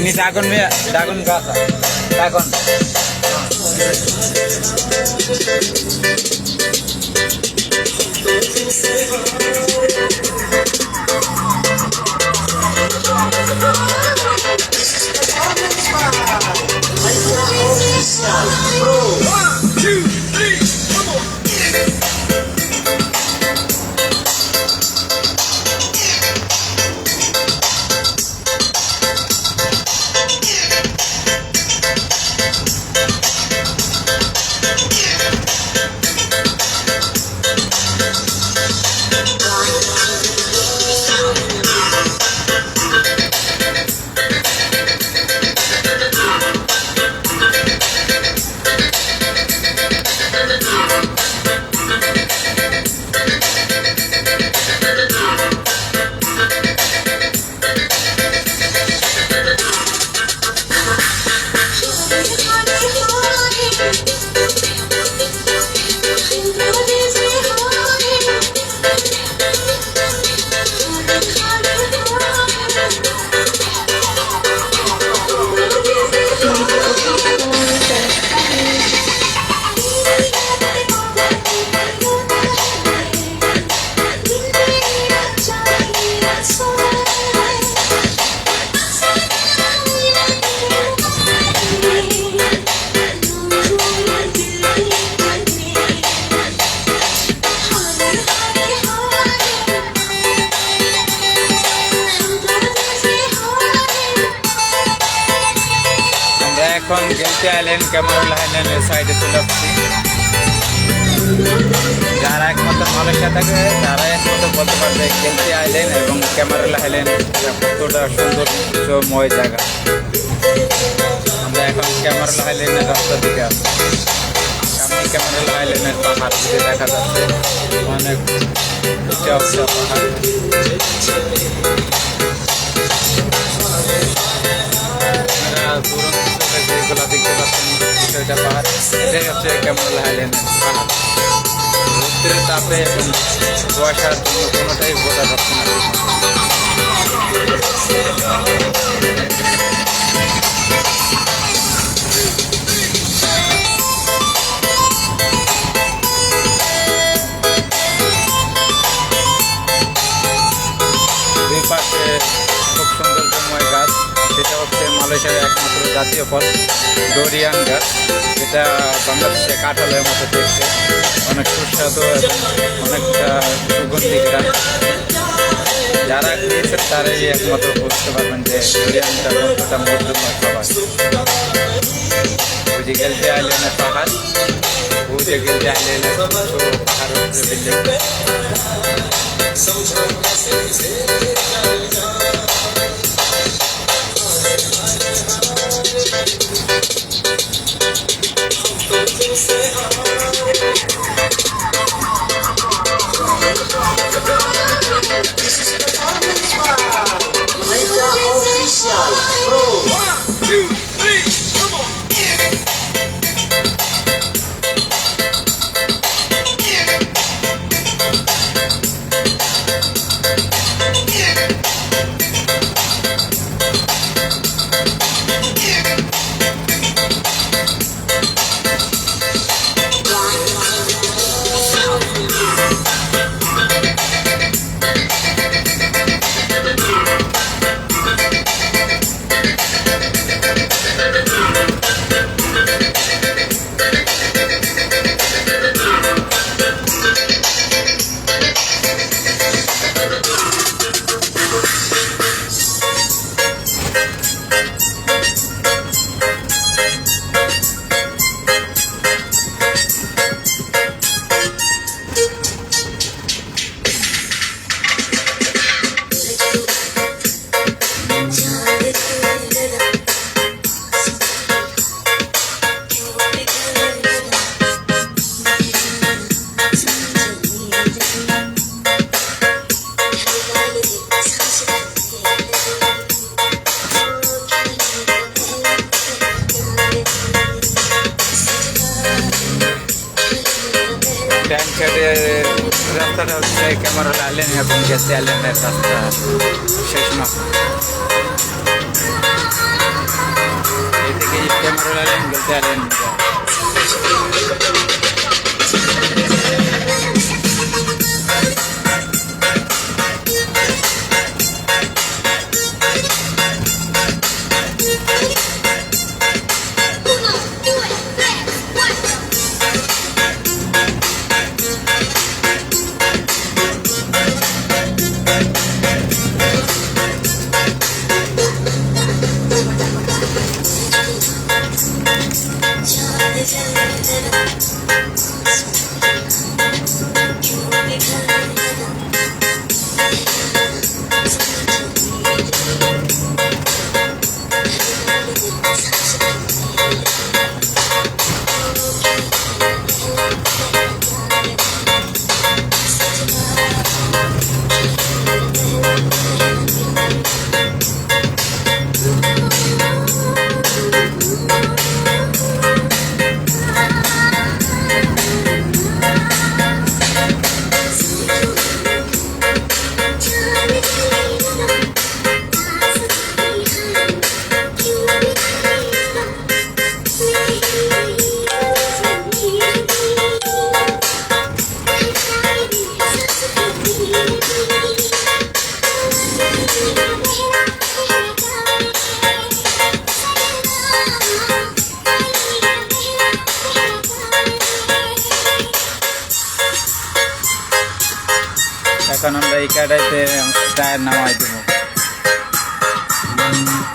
Ini dagon kasa, dagon. এখন গেলতে island Cameron আইল্যান্ডের সাইডে চলে আসছি। যারা একমাত্র মালয়েশিয়া থাকে তারা একমাত্র বলতে পারবে গেলতে আইল্যান্ড এবং ক্যামেরন আইল্যান্ড কতটা সৌন্দর্যময় জায়গা। আমরা এখন ক্যামেরন আইল্যান্ডের রাস্তার দিকে আছি। সামনে ক্যামেরন আইল্যান্ডের পাহাড় দেখা যাচ্ছে, অনেক উঁচা উঁচা পাহাড়। যেগুলো দেখতে পাচ্ছেন বিষয়টা পাহাড়, এটাই হচ্ছে ক্যামেরন আইল্যান্ডের পাহাড়। রোদ্রের তাপে এবং কুয়াশার জন্য কোনোটাই বোঝা যাচ্ছে না। দুই পাশে খুব সৌন্দর্যময় গাছ, সেটা হচ্ছে মালয়েশিয়ার একমাত্র জাতীয় ফল ডোরিয়ান গাছ, যেটা বাংলাদেশে কাঁঠালের মতো দেখতে, অনেক সুস্বাদু এবং অনেকটা সুগন্ধি গাছ। যারা খেয়েছেন তারাই একমাত্র বুঝতে পারবেন যে ডোরিয়ানটা কতটা মধুময় খাবার। বুঝে গেলতে আইল্যান্ডের পাহাড়, বুঝে গেলতে আইল্যান্ডের পাহাড় বিল্ডিং। কথাটা হচ্ছে ক্যামেরা আলেন এবং গেছে অ্যালেনের রাস্তা শেষ মাত্র এই থেকে ক্যামেরা আলেন গেছে অ্যালেন এখন আমরা এই কাটাইতে টায়ার নামাই দেবো